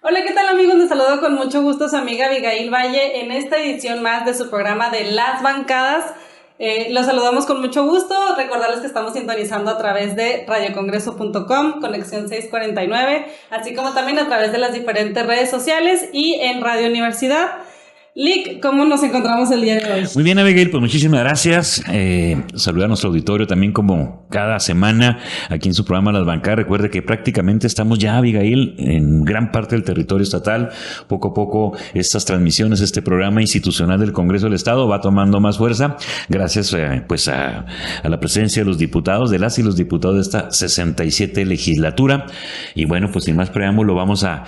Hola, ¿qué tal amigos? Les saludo con mucho gusto su amiga Abigail Valle en esta edición más de su programa de Las Bancadas. Los saludamos con mucho gusto. Recordarles que estamos sintonizando a través de radiocongreso.com, conexión 649, así como también a través de las diferentes redes sociales y en Radio Universidad. Lick, ¿cómo nos encontramos el día de hoy? Muy bien, Abigail, pues muchísimas gracias. Saludar a nuestro auditorio también como cada semana aquí en su programa Las Bancadas. Recuerde que prácticamente estamos ya, Abigail, en gran parte del territorio estatal. Poco a poco estas transmisiones, este programa institucional del Congreso del Estado va tomando más fuerza gracias a la presencia de los diputados, de las y los diputados de esta 67 legislatura. Y bueno, pues sin más preámbulo vamos a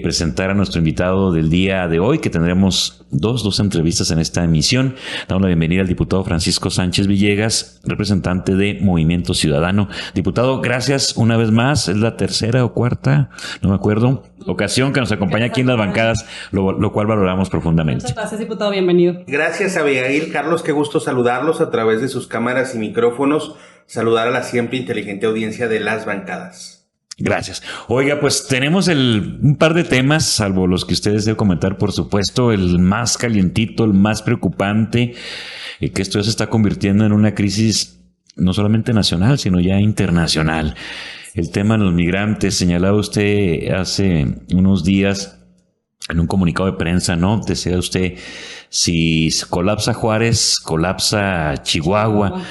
presentar a nuestro invitado del día de hoy, que tendremos dos entrevistas en esta emisión. Damos la bienvenida al diputado Francisco Sánchez Villegas, representante de Movimiento Ciudadano. Diputado, gracias una vez más. Es la tercera o cuarta, no me acuerdo, ocasión que nos acompaña aquí en Las Bancadas, lo cual valoramos profundamente. Muchas gracias, diputado. Bienvenido. Gracias, Abigail. Carlos, qué gusto saludarlos a través de sus cámaras y micrófonos. Saludar a la siempre inteligente audiencia de Las Bancadas. Gracias. Oiga, pues tenemos un par de temas, salvo los que ustedes deben comentar, por supuesto. El más calientito, el más preocupante, que esto ya se está convirtiendo en una crisis no solamente nacional, sino ya internacional. El tema de los migrantes, señalaba usted hace unos días en un comunicado de prensa, ¿no? Decía usted, si colapsa Juárez, colapsa Chihuahua.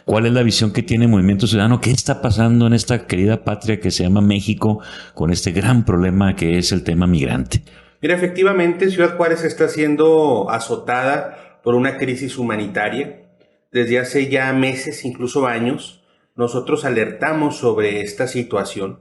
¿Cuál es la visión que tiene Movimiento Ciudadano? ¿Qué está pasando en esta querida patria que se llama México con este gran problema que es el tema migrante? Mira, efectivamente, Ciudad Juárez está siendo azotada por una crisis humanitaria. Desde hace ya meses, incluso años, nosotros alertamos sobre esta situación.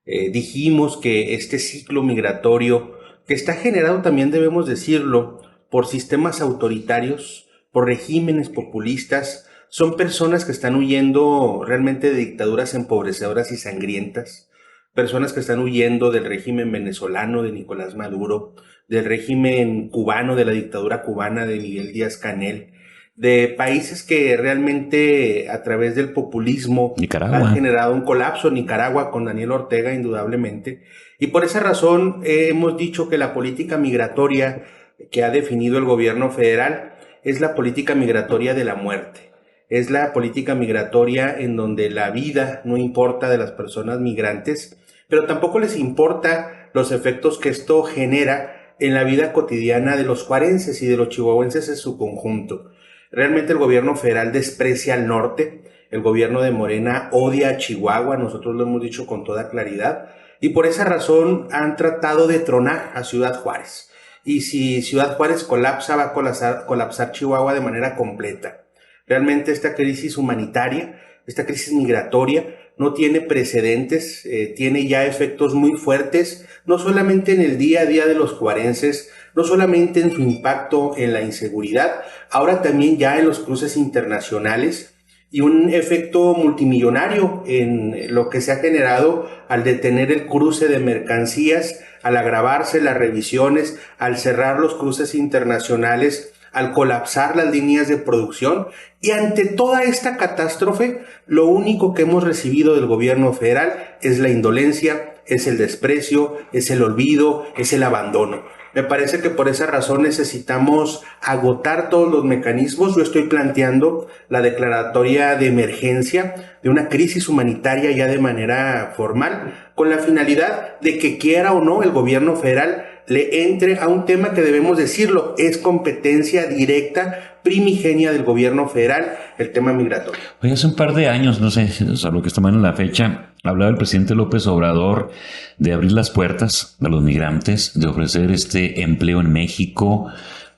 Dijimos que este ciclo migratorio, que está generado, también debemos decirlo, por sistemas autoritarios, por regímenes populistas, son personas que están huyendo realmente de dictaduras empobrecedoras y sangrientas, personas que están huyendo del régimen venezolano de Nicolás Maduro, del régimen cubano, de la dictadura cubana de Miguel Díaz-Canel, de países que realmente a través del populismo han generado un colapso. Nicaragua con Daniel Ortega, indudablemente. Y por esa razón hemos dicho que la política migratoria que ha definido el gobierno federal es la política migratoria de la muerte. Es la política migratoria en donde la vida no importa de las personas migrantes, pero tampoco les importa los efectos que esto genera en la vida cotidiana de los juarenses y de los chihuahuenses en su conjunto. Realmente el gobierno federal desprecia al norte, el gobierno de Morena odia a Chihuahua, nosotros lo hemos dicho con toda claridad, y por esa razón han tratado de tronar a Ciudad Juárez. Y si Ciudad Juárez colapsa, va a colapsar Chihuahua de manera completa. Realmente esta crisis humanitaria, esta crisis migratoria, no tiene precedentes, tiene ya efectos muy fuertes, no solamente en el día a día de los juarenses, no solamente en su impacto en la inseguridad, ahora también ya en los cruces internacionales, y un efecto multimillonario en lo que se ha generado al detener el cruce de mercancías, al agravarse las revisiones, al cerrar los cruces internacionales, al colapsar las líneas de producción. Y ante toda esta catástrofe, lo único que hemos recibido del gobierno federal es la indolencia, es el desprecio, es el olvido, es el abandono. Me parece que por esa razón necesitamos agotar todos los mecanismos. Yo estoy planteando la declaratoria de emergencia de una crisis humanitaria ya de manera formal, con la finalidad de que quiera o no el gobierno federal le entre a un tema que debemos decirlo, es competencia directa, primigenia del gobierno federal, el tema migratorio. Oye, hace un par de años, no sé, salvo que estamos en la fecha, hablaba el presidente López Obrador de abrir las puertas a los migrantes, de ofrecer este empleo en México,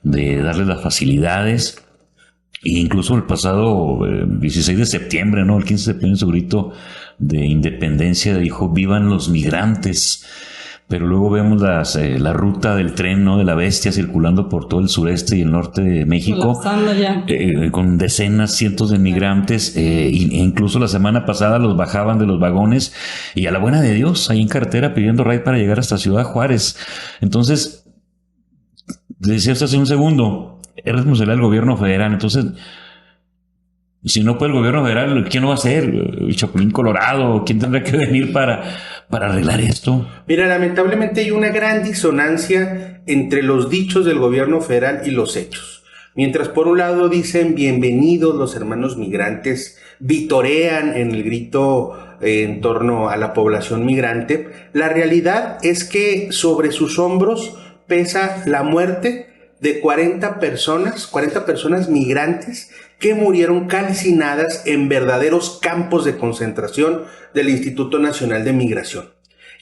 de darles las facilidades. E incluso el pasado 16 de septiembre, ¿no? El 15 de septiembre, en su grito de independencia dijo: vivan los migrantes. Pero luego vemos la ruta del tren, ¿no?, de la bestia circulando por todo el sureste y el norte de México, con decenas, cientos de migrantes, e incluso la semana pasada los bajaban de los vagones y a la buena de Dios, ahí en carretera pidiendo ride para llegar hasta Ciudad Juárez. Entonces, decía usted hace un segundo, es responsabilidad del gobierno federal. Entonces, si no puede el gobierno federal, ¿quién lo va a hacer? ¿Chapulín Colorado? ¿Quién tendrá que venir para para arreglar esto? Mira, lamentablemente hay una gran disonancia entre los dichos del gobierno federal y los hechos. Mientras por un lado dicen bienvenidos los hermanos migrantes, vitorean en el grito en torno a la población migrante, la realidad es que sobre sus hombros pesa la muerte de 40 personas migrantes que murieron calcinadas en verdaderos campos de concentración del Instituto Nacional de Migración.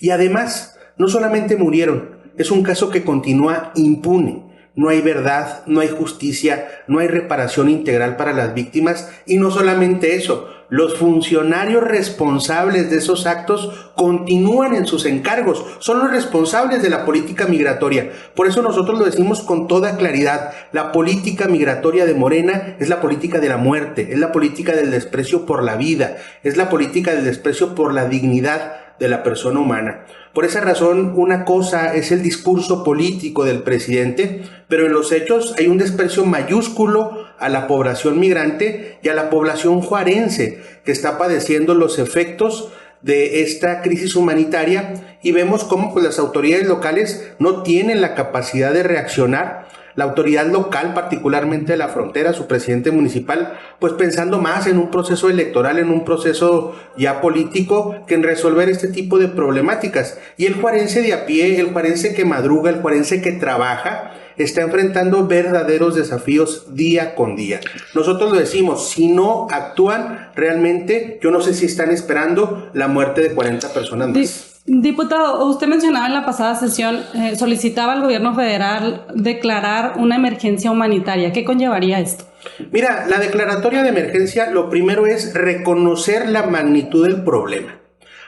Y además, no solamente murieron, es un caso que continúa impune. No hay verdad, no hay justicia, no hay reparación integral para las víctimas y no solamente eso, los funcionarios responsables de esos actos continúan en sus encargos, son los responsables de la política migratoria. Por eso nosotros lo decimos con toda claridad, la política migratoria de Morena es la política de la muerte, es la política del desprecio por la vida, es la política del desprecio por la dignidad de la persona humana. Por esa razón, una cosa es el discurso político del presidente, pero en los hechos hay un desprecio mayúsculo a la población migrante y a la población juarense que está padeciendo los efectos de esta crisis humanitaria, y vemos cómo pues, las autoridades locales no tienen la capacidad de reaccionar. La autoridad local, particularmente de la frontera, su presidente municipal, pues pensando más en un proceso electoral, en un proceso ya político, que en resolver este tipo de problemáticas. Y el juarense de a pie, el juarense que madruga, el juarense que trabaja, está enfrentando verdaderos desafíos día con día. Nosotros lo decimos, si no actúan realmente, yo no sé si están esperando la muerte de 40 personas más. Diputado, usted mencionaba en la pasada sesión, solicitaba al gobierno federal declarar una emergencia humanitaria. ¿Qué conllevaría esto? Mira, la declaratoria de emergencia, lo primero es reconocer la magnitud del problema.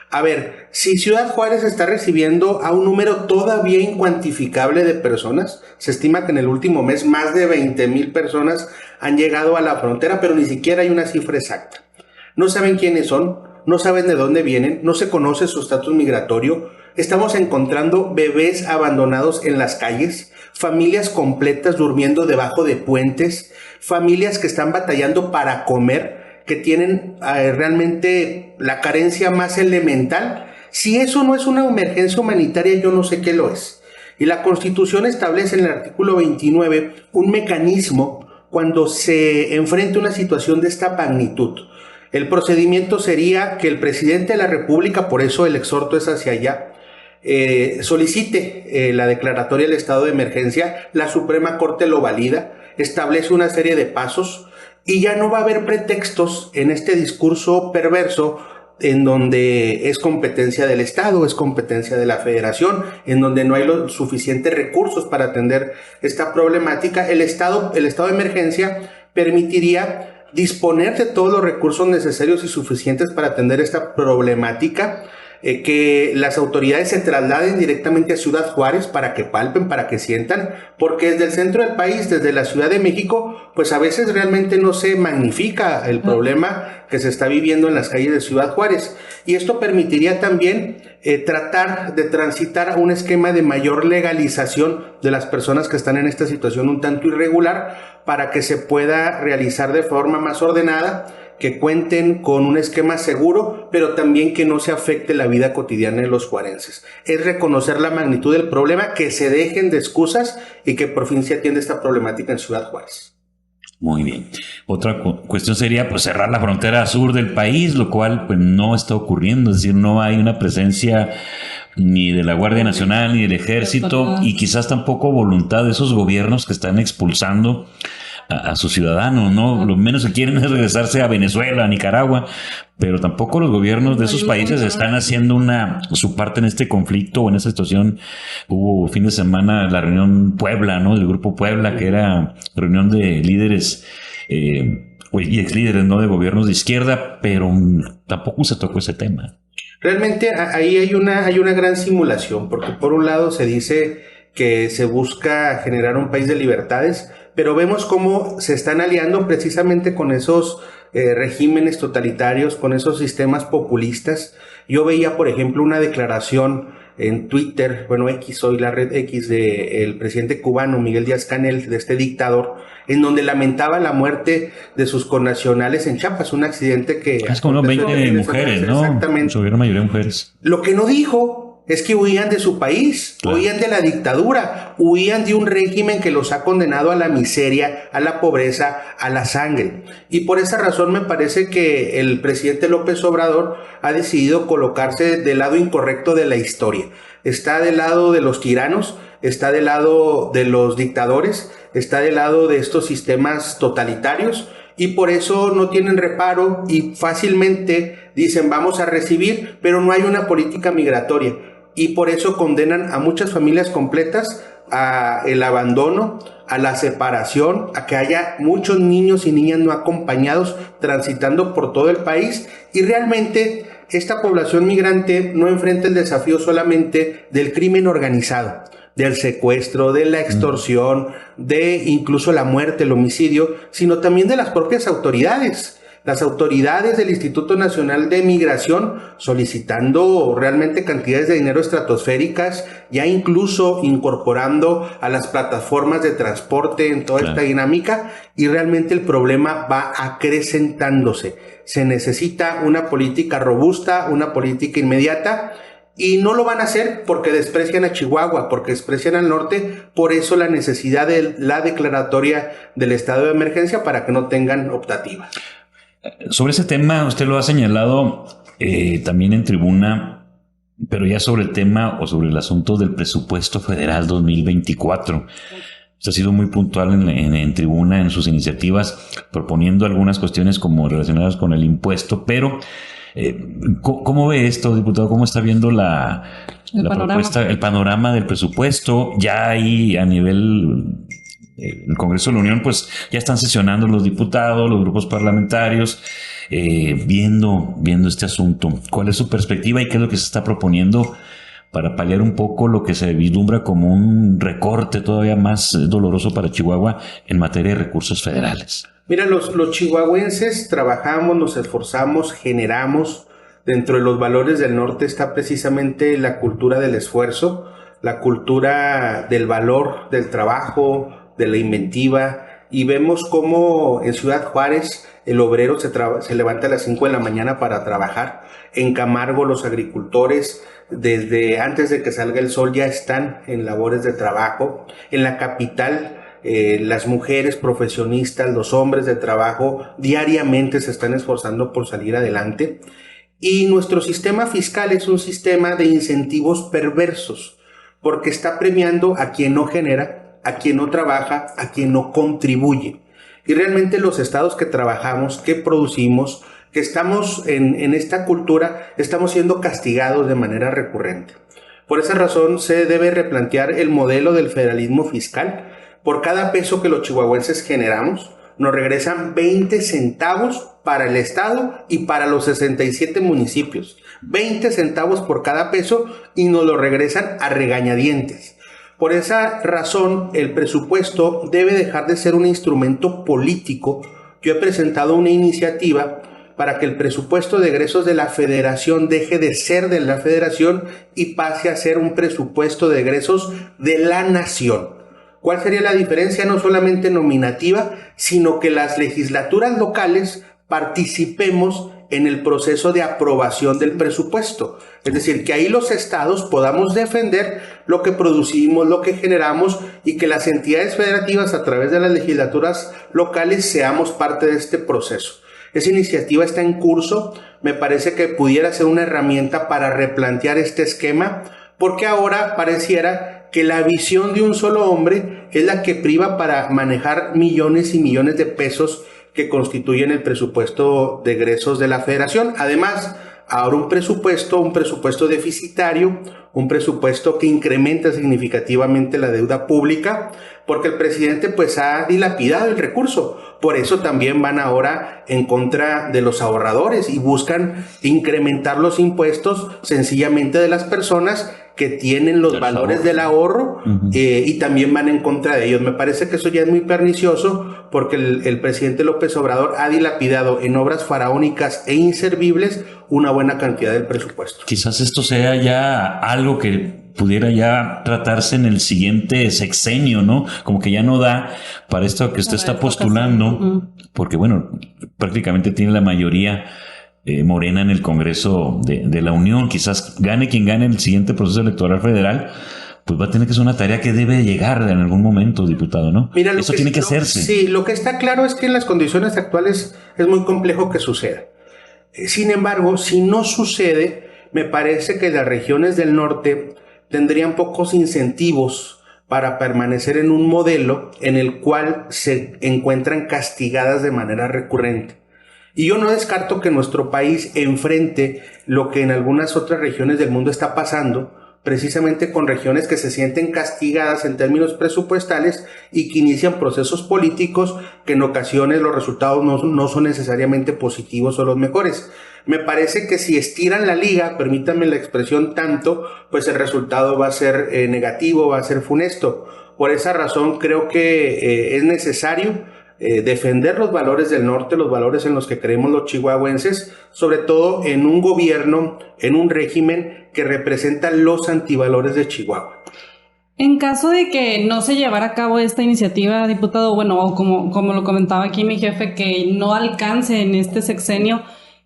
A ver, si Ciudad Juárez está recibiendo a un número todavía incuantificable de personas, se estima que en el último mes más de 20,000 personas han llegado a la frontera, pero ni siquiera hay una cifra exacta. No saben quiénes son, no saben de dónde vienen, no se conoce su estatus migratorio. Estamos encontrando bebés abandonados en las calles, familias completas durmiendo debajo de puentes, familias que están batallando para comer, que tienen realmente la carencia más elemental. Si eso no es una emergencia humanitaria, yo no sé qué lo es. Y la Constitución establece en el artículo 29 un mecanismo cuando se enfrenta una situación de esta magnitud. El procedimiento sería que el presidente de la República, por eso el exhorto es hacia allá, solicite la declaratoria del estado de emergencia, la Suprema Corte lo valida, establece una serie de pasos y ya no va a haber pretextos en este discurso perverso en donde es competencia del Estado, es competencia de la Federación, en donde no hay los suficientes recursos para atender esta problemática. El estado de emergencia permitiría disponer de todos los recursos necesarios y suficientes para atender esta problemática, que las autoridades se trasladen directamente a Ciudad Juárez para que palpen, para que sientan, porque desde el centro del país, desde la Ciudad de México, pues a veces realmente no se magnifica el problema que se está viviendo en las calles de Ciudad Juárez. Y esto permitiría también tratar de transitar a un esquema de mayor legalización de las personas que están en esta situación un tanto irregular, para que se pueda realizar de forma más ordenada, que cuenten con un esquema seguro, pero también que no se afecte la vida cotidiana de los juarenses. Es reconocer la magnitud del problema, que se dejen de excusas y que por fin se atienda esta problemática en Ciudad Juárez. Muy bien. Otra cuestión sería pues cerrar la frontera sur del país, lo cual pues no está ocurriendo, es decir, no hay una presencia ni de la Guardia Nacional ni del Ejército, y quizás tampoco voluntad de esos gobiernos que están expulsando a sus ciudadanos, ¿no? Lo menos que quieren es regresarse a Venezuela, a Nicaragua, pero tampoco los gobiernos de esos países están haciendo su parte en este conflicto o en esta situación. Hubo fin de semana la reunión Puebla, ¿no? Del Grupo Puebla, que era reunión de líderes y ex líderes, ¿no? De gobiernos de izquierda, pero tampoco se tocó ese tema. Realmente ahí hay una gran simulación, porque por un lado se dice que se busca generar un país de libertades, pero vemos cómo se están aliando precisamente con esos regímenes totalitarios, con esos sistemas populistas. Yo veía, por ejemplo, una declaración en Twitter, X, hoy la red X, del presidente cubano Miguel Díaz-Canel, de este dictador, en donde lamentaba la muerte de sus connacionales en Chiapas, un accidente que... Es como 20 mujeres, ¿no? Exactamente. Su gran mayoría de mujeres. Lo que no dijo es que huían de su país, claro, huían de la dictadura, huían de un régimen que los ha condenado a la miseria, a la pobreza, a la sangre. Y por esa razón me parece que el presidente López Obrador ha decidido colocarse del lado incorrecto de la historia. Está del lado de los tiranos, está del lado de los dictadores, está del lado de estos sistemas totalitarios, y por eso no tienen reparo y fácilmente dicen vamos a recibir, pero no hay una política migratoria. Y por eso condenan a muchas familias completas a el abandono, a la separación, a que haya muchos niños y niñas no acompañados transitando por todo el país. Y realmente esta población migrante no enfrenta el desafío solamente del crimen organizado, del secuestro, de la extorsión, de incluso la muerte, el homicidio, sino también de las propias autoridades. Las autoridades del Instituto Nacional de Migración solicitando realmente cantidades de dinero estratosféricas, ya incluso incorporando a las plataformas de transporte en toda esta dinámica, y realmente el problema va acrecentándose. Se necesita una política robusta, una política inmediata, y no lo van a hacer porque desprecian a Chihuahua, porque desprecian al norte. Por eso la necesidad de la declaratoria del estado de emergencia para que no tengan optativa. Sobre ese tema, usted lo ha señalado también en tribuna, pero ya sobre el tema o sobre el asunto del presupuesto federal 2024. Usted ha sido muy puntual en tribuna en sus iniciativas, proponiendo algunas cuestiones como relacionadas con el impuesto, pero ¿cómo ve esto, diputado? ¿Cómo está viendo la propuesta, el panorama del presupuesto? Ya ahí a nivel... el Congreso de la Unión, pues ya están sesionando los diputados, los grupos parlamentarios, viendo este asunto. ¿Cuál es su perspectiva y qué es lo que se está proponiendo para paliar un poco lo que se vislumbra como un recorte todavía más doloroso para Chihuahua en materia de recursos federales? Mira, los chihuahuenses trabajamos, nos esforzamos, generamos. Dentro de los valores del norte está precisamente la cultura del esfuerzo, la cultura del valor del trabajo, de la inventiva, y vemos cómo en Ciudad Juárez el obrero se levanta a las 5 de la mañana para trabajar. En Camargo los agricultores desde antes de que salga el sol ya están en labores de trabajo. En la capital las mujeres profesionistas, los hombres de trabajo diariamente se están esforzando por salir adelante. Y nuestro sistema fiscal es un sistema de incentivos perversos, porque está premiando a quien no genera, a quien no trabaja, a quien no contribuye. Y realmente los estados que trabajamos, que producimos, que estamos en esta cultura, estamos siendo castigados de manera recurrente. Por esa razón se debe replantear el modelo del federalismo fiscal. Por cada peso que los chihuahuenses generamos, nos regresan 20 centavos para el estado y para los 67 municipios. 20 centavos por cada peso y nos lo regresan a regañadientes. Por esa razón, el presupuesto debe dejar de ser un instrumento político. Yo he presentado una iniciativa para que el presupuesto de egresos de la federación deje de ser de la federación y pase a ser un presupuesto de egresos de la nación. ¿Cuál sería la diferencia? No solamente nominativa, sino que las legislaturas locales participemos en el proceso de aprobación del presupuesto. Es decir, que ahí los estados podamos defender lo que producimos, lo que generamos, y que las entidades federativas a través de las legislaturas locales seamos parte de este proceso. Esa iniciativa está en curso. Me parece que pudiera ser una herramienta para replantear este esquema, porque ahora pareciera que la visión de un solo hombre es la que priva para manejar millones y millones de pesos que constituyen el presupuesto de egresos de la federación. Además, ahora un presupuesto deficitario, un presupuesto que incrementa significativamente la deuda pública, porque el presidente pues ha dilapidado el recurso. Por eso también van ahora en contra de los ahorradores y buscan incrementar los impuestos sencillamente de las personas que tienen los valores del ahorro, y también van en contra de ellos. Me parece que eso ya es muy pernicioso, porque el presidente López Obrador ha dilapidado en obras faraónicas e inservibles una buena cantidad del presupuesto. Quizás esto sea ya algo que pudiera ya tratarse en el siguiente sexenio, ¿no? Como que ya no da para esto que usted está postulando, porque bueno, prácticamente tiene la mayoría Morena en el Congreso de la Unión. Quizás gane quien gane el siguiente proceso electoral federal, pues va a tener que ser una tarea que debe llegar en algún momento, diputado, ¿no? Mira, eso tiene que hacerse. Sí, lo que está claro es que en las condiciones actuales es muy complejo que suceda. Sin embargo, si no sucede, me parece que las regiones del norte tendrían pocos incentivos para permanecer en un modelo en el cual se encuentran castigadas de manera recurrente. Y yo no descarto que nuestro país enfrente lo que en algunas otras regiones del mundo está pasando, precisamente con regiones que se sienten castigadas en términos presupuestales y que inician procesos políticos que en ocasiones los resultados no son necesariamente positivos o los mejores. Me parece que si estiran la liga, permítanme la expresión tanto, pues el resultado va a ser negativo, va a ser funesto. Por esa razón creo que es necesario defender los valores del norte, los valores en los que creemos los chihuahuenses, sobre todo en un gobierno, en un régimen que representa los antivalores de Chihuahua. En caso de que no se llevara a cabo esta iniciativa, diputado, bueno, o como lo comentaba aquí mi jefe, que no alcance en este sexenio,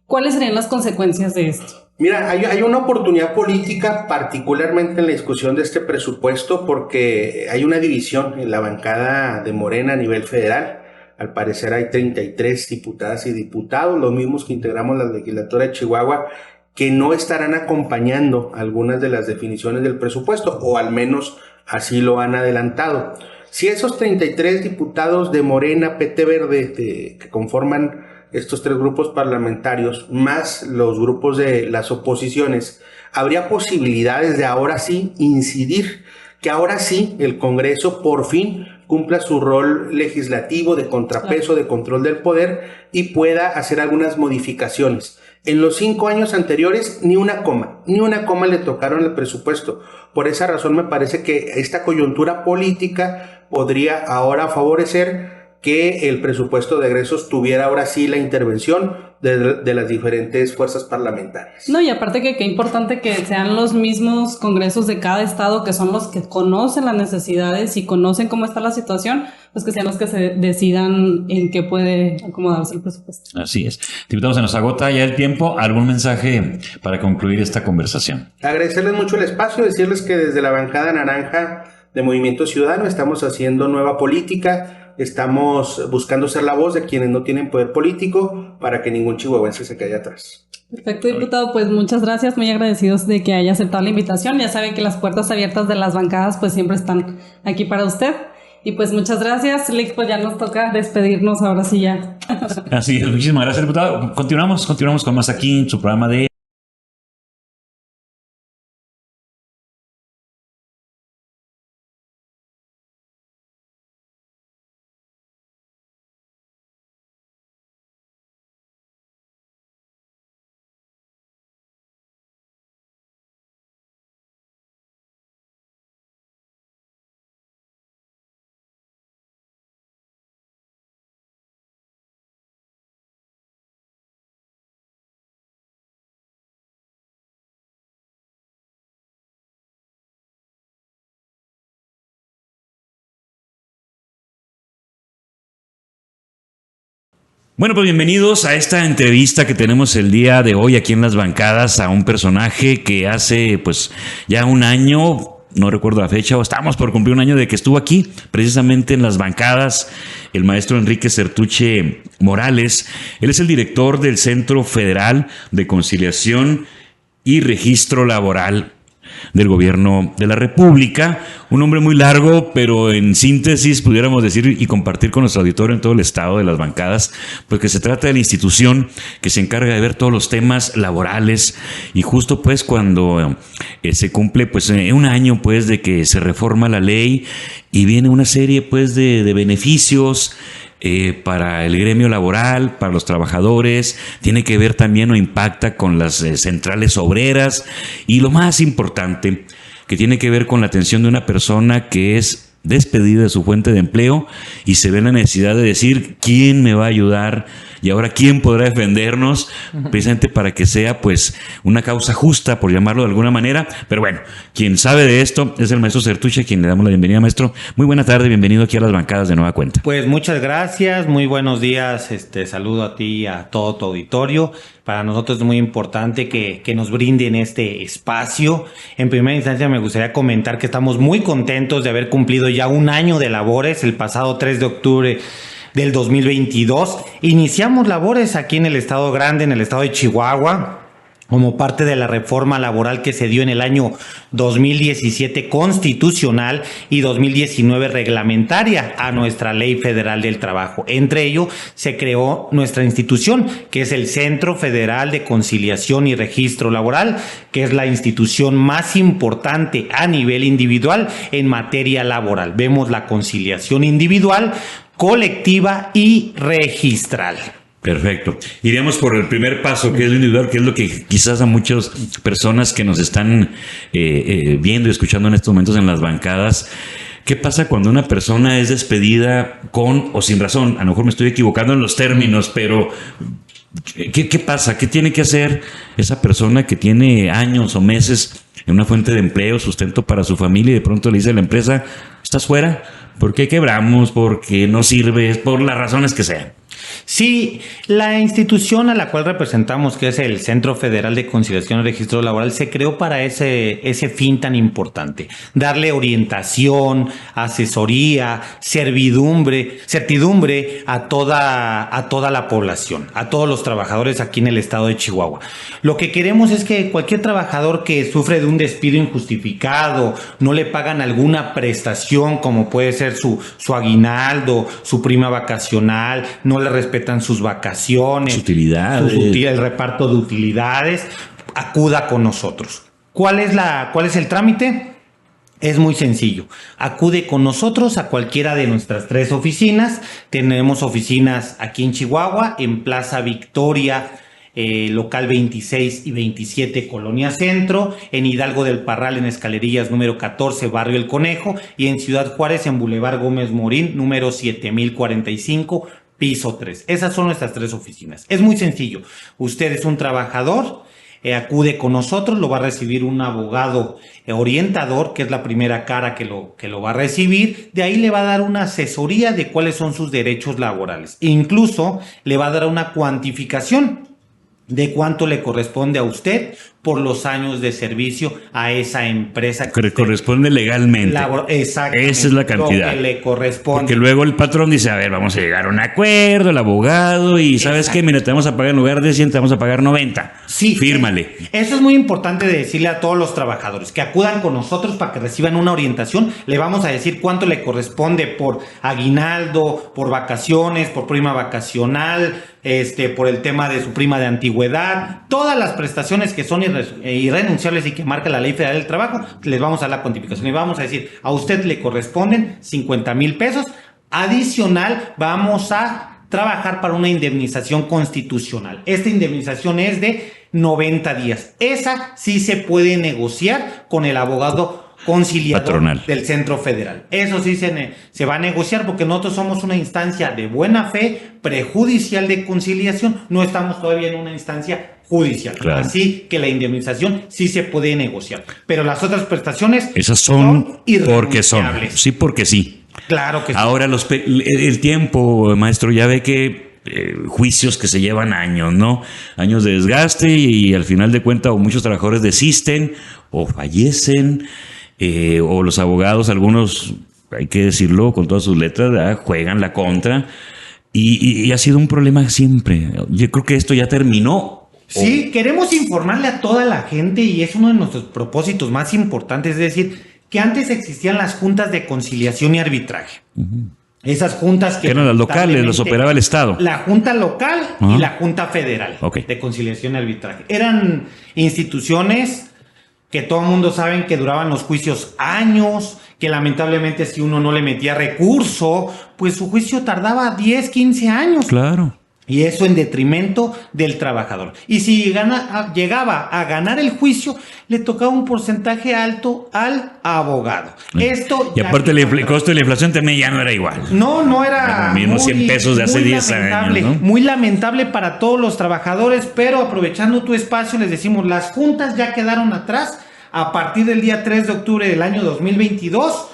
¿cuáles serían las consecuencias de esto? Mira, hay una oportunidad política, particularmente en la discusión de este presupuesto, porque hay una división en la bancada de Morena a nivel federal. Al parecer hay 33 diputadas y diputados, los mismos que integramos la legislatura de Chihuahua, que no estarán acompañando algunas de las definiciones del presupuesto, o al menos así lo han adelantado. Si esos 33 diputados de Morena, PT Verde, que conforman estos tres grupos parlamentarios, más los grupos de las oposiciones, habría posibilidades de ahora sí incidir, que ahora sí el Congreso por fin cumpla su rol legislativo de contrapeso, de control del poder y pueda hacer algunas modificaciones. En los 5 años anteriores, ni una coma le tocaron el presupuesto. Por esa razón me parece que esta coyuntura política podría ahora favorecer que el presupuesto de egresos tuviera ahora sí la intervención de las diferentes fuerzas parlamentarias. No, y aparte que qué importante que sean los mismos congresos de cada estado, que son los que conocen las necesidades y conocen cómo está la situación, pues que sean los que se decidan en qué puede acomodarse el presupuesto. Así es. Diputado, se nos agota ya el tiempo. ¿Algún mensaje para concluir esta conversación? Agradecerles mucho el espacio, decirles que desde la bancada naranja de Movimiento Ciudadano estamos haciendo nueva política. Estamos buscando ser la voz de quienes no tienen poder político para que ningún chihuahuense se quede atrás. Perfecto, diputado, pues muchas gracias, muy agradecidos de que haya aceptado la invitación. Ya saben que las puertas abiertas de las bancadas pues siempre están aquí para usted. Y pues muchas gracias, Lix, pues ya nos toca despedirnos ahora sí ya. Así es, muchísimas gracias, diputado. Continuamos con más aquí en su programa de Bueno, pues bienvenidos a esta entrevista que tenemos el día de hoy aquí en Las Bancadas a un personaje que hace pues ya un año, no recuerdo la fecha, o estamos por cumplir un año de que estuvo aquí, precisamente en Las Bancadas, el maestro Enrique Sertuche Morales. Él es el director del Centro Federal de Conciliación y Registro Laboral del Gobierno de la República. Un nombre muy largo, pero en síntesis pudiéramos decir y compartir con nuestro auditorio en todo el estado de Las Bancadas, pues que se trata de la institución que se encarga de ver todos los temas laborales, y justo pues cuando se cumple pues un año pues de que se reforma la ley y viene una serie pues de beneficios para el gremio laboral, para los trabajadores, tiene que ver también o impacta con las centrales obreras, y lo más importante, que tiene que ver con la atención de una persona que es despedida de su fuente de empleo y se ve la necesidad de decir quién me va a ayudar y ahora quién podrá defendernos, precisamente para que sea pues una causa justa, por llamarlo de alguna manera. Pero bueno, quien sabe de esto es el maestro Sertuche, a quien le damos la bienvenida. Maestro, muy buena tarde, bienvenido aquí a Las Bancadas de Nueva Cuenta. Pues muchas gracias, muy buenos días, saludo a ti y a todo tu auditorio. Para nosotros es muy importante que nos brinden este espacio. En primera instancia me gustaría comentar que estamos muy contentos de haber cumplido ya un año de labores. El pasado 3 de octubre del 2022 iniciamos labores aquí en el Estado Grande, en el estado de Chihuahua, como parte de la reforma laboral que se dio en el año 2017 constitucional y 2019 reglamentaria a nuestra Ley Federal del Trabajo. Entre ello se creó nuestra institución, que es el Centro Federal de Conciliación y Registro Laboral, que es la institución más importante a nivel individual en materia laboral. Vemos la conciliación individual, colectiva y registral. Perfecto. Iríamos por el primer paso, que es lo individual, que es lo que quizás a muchas personas que nos están viendo y escuchando en estos momentos en las bancadas. ¿Qué pasa cuando una persona es despedida con o sin razón? A lo mejor me estoy equivocando en los términos, pero ¿qué pasa? ¿Qué tiene que hacer esa persona que tiene años o meses en una fuente de empleo, sustento para su familia, y de pronto le dice a la empresa, estás fuera? ¿Por qué quebramos? ¿Por qué no sirves? Por las razones que sean. Sí, la institución a la cual representamos, que es el Centro Federal de Conciliación y Registro Laboral, se creó para ese fin tan importante: darle orientación, asesoría, certidumbre a toda la población, a todos los trabajadores aquí en el estado de Chihuahua. Lo que queremos es que cualquier trabajador que sufre de un despido injustificado, no le pagan alguna prestación como puede ser su aguinaldo, su prima vacacional, no le respetan sus vacaciones, utilidades, el reparto de utilidades, acuda con nosotros. ¿Cuál es el trámite? Es muy sencillo. Acude con nosotros a cualquiera de nuestras 3 oficinas. Tenemos oficinas aquí en Chihuahua, en Plaza Victoria, local 26 y 27, Colonia Centro, en Hidalgo del Parral, en Escalerillas número 14, Barrio El Conejo, y en Ciudad Juárez, en Boulevard Gómez Morín, número 7045, piso 3. Esas son nuestras 3 oficinas. Es muy sencillo. Usted es un trabajador, acude con nosotros, lo va a recibir un abogado orientador, que es la primera cara que lo va a recibir. De ahí le va a dar una asesoría de cuáles son sus derechos laborales. Incluso le va a dar una cuantificación de cuánto le corresponde a usted por los años de servicio a esa empresa que corresponde legalmente. Exactamente. Esa es la cantidad. Lo que le corresponde. Porque luego el patrón dice, a ver, vamos a llegar a un acuerdo, el abogado, y ¿sabes qué? Mira, te vamos a pagar en lugar de 100, te vamos a pagar 90. Sí. Fírmale. Eso es muy importante de decirle a todos los trabajadores, que acudan con nosotros para que reciban una orientación. Le vamos a decir cuánto le corresponde por aguinaldo, por vacaciones, por prima vacacional, por el tema de su prima de antigüedad, todas las prestaciones que son irrenunciables y que marca la Ley Federal del Trabajo. Les vamos a dar la cuantificación y vamos a decir, a usted le corresponden 50,000 pesos. Adicional, vamos a trabajar para una indemnización constitucional. Esta indemnización es de 90 días. Esa sí se puede negociar con el abogado conciliador patronal del Centro Federal. Eso sí se va a negociar, porque nosotros somos una instancia de buena fe, prejudicial de conciliación. No estamos todavía en una instancia judicial. Claro. Así que la indemnización sí se puede negociar. Pero las otras prestaciones, esas son porque son. Sí, porque sí. Claro que sí. Ahora el tiempo, maestro, ya ve que juicios que se llevan años, ¿no? Años de desgaste, y al final de cuentas o muchos trabajadores desisten o fallecen, o los abogados, algunos, hay que decirlo con todas sus letras, ¿verdad?, juegan la contra, y ha sido un problema siempre. Yo creo que esto ya terminó. Sí, queremos informarle a toda la gente, y es uno de nuestros propósitos más importantes, es decir, que antes existían las juntas de conciliación y arbitraje. Uh-huh. Esas juntas que eran las locales, las operaba el Estado. La Junta Local y la Junta Federal de Conciliación y Arbitraje. Eran instituciones que todo el mundo sabe que duraban los juicios años, que lamentablemente si uno no le metía recurso, pues su juicio tardaba 10, 15 años. Claro. Y eso en detrimento del trabajador. Y si llegaba a ganar el juicio, le tocaba un porcentaje alto al abogado. Esto y aparte el costo de la inflación también ya no era igual. No era lo mismo 100 pesos de hace 10 años, ¿no? Muy lamentable para todos los trabajadores, pero aprovechando tu espacio les decimos, las juntas ya quedaron atrás a partir del día 3 de octubre del año 2022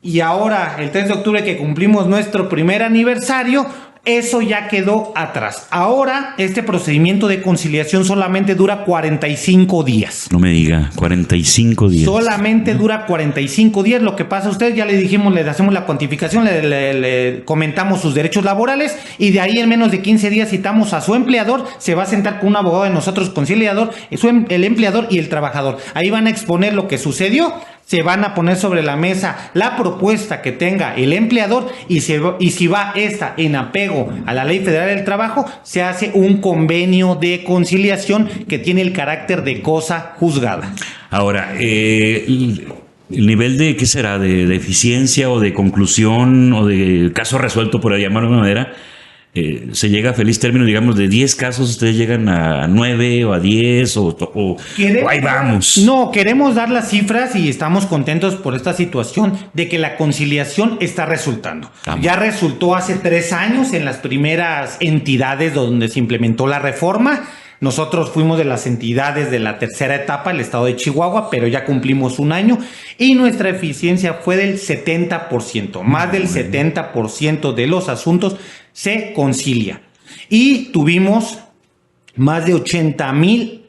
y ahora el 3 de octubre que cumplimos nuestro primer aniversario, eso ya quedó atrás. Ahora este procedimiento de conciliación solamente dura 45 días. No me diga, 45 días. Solamente dura 45 días. Lo que pasa a usted, ya le dijimos, le hacemos la cuantificación, le comentamos sus derechos laborales y de ahí en menos de 15 días citamos a su empleador, se va a sentar con un abogado de nosotros conciliador, el empleador y el trabajador. Ahí van a exponer lo que sucedió. Se van a poner sobre la mesa la propuesta que tenga el empleador y si va esta en apego a la Ley Federal del Trabajo, se hace un convenio de conciliación que tiene el carácter de cosa juzgada. Ahora, el nivel de, ¿qué será? De eficiencia o de conclusión o de caso resuelto, por llamarlo de una manera, se llega a feliz término, digamos, de 10 casos, ustedes llegan a 9 o a 10 o ahí vamos. No, queremos dar las cifras y estamos contentos por esta situación de que la conciliación está resultando. Vamos. Ya resultó hace 3 años en las primeras entidades donde se implementó la reforma. Nosotros fuimos de las entidades de la tercera etapa, el estado de Chihuahua, pero ya cumplimos 1 año y nuestra eficiencia fue del 70%. Más del 70% de los asuntos se concilia. Y tuvimos más de 8,000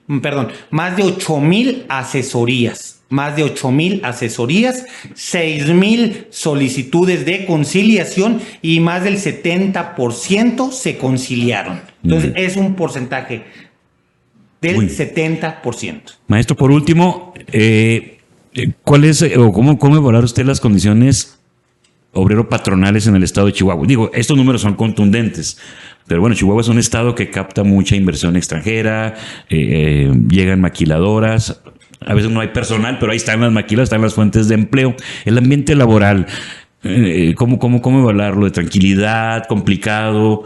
asesorías. Más de 8,000 asesorías, 6,000 solicitudes de conciliación y más del 70% se conciliaron. Entonces, es un porcentaje del 70%. Maestro, por último, ¿cuál es o cómo evaluar usted las condiciones obrero-patronales en el estado de Chihuahua? Digo, estos números son contundentes, pero bueno, Chihuahua es un estado que capta mucha inversión extranjera, llegan maquiladoras, a veces no hay personal, pero ahí están las maquilas, están las fuentes de empleo. El ambiente laboral, ¿cómo evaluarlo? ¿De tranquilidad? ¿Complicado?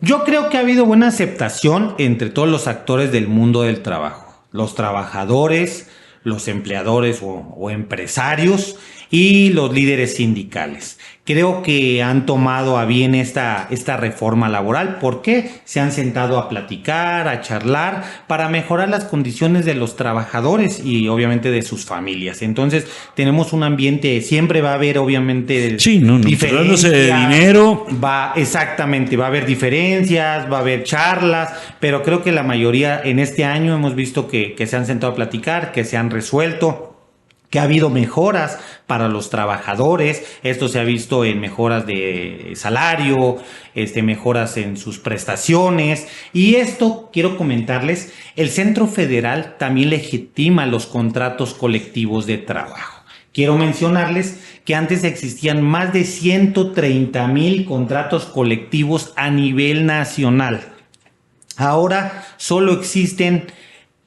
Yo creo que ha habido buena aceptación entre todos los actores del mundo del trabajo. Los trabajadores, los empleadores o empresarios y los líderes sindicales. Creo que han tomado a bien esta reforma laboral porque se han sentado a platicar, a charlar para mejorar las condiciones de los trabajadores y obviamente de sus familias. Entonces tenemos un ambiente, siempre va a haber obviamente diferencias de dinero. Exactamente, va a haber diferencias, va a haber charlas, pero creo que la mayoría en este año hemos visto que se han sentado a platicar, que se han resuelto, que ha habido mejoras para los trabajadores. Esto se ha visto en mejoras de salario, mejoras en sus prestaciones. Y esto, quiero comentarles, el Centro Federal también legitima los contratos colectivos de trabajo. Quiero mencionarles que antes existían más de 130,000 contratos colectivos a nivel nacional. Ahora solo existen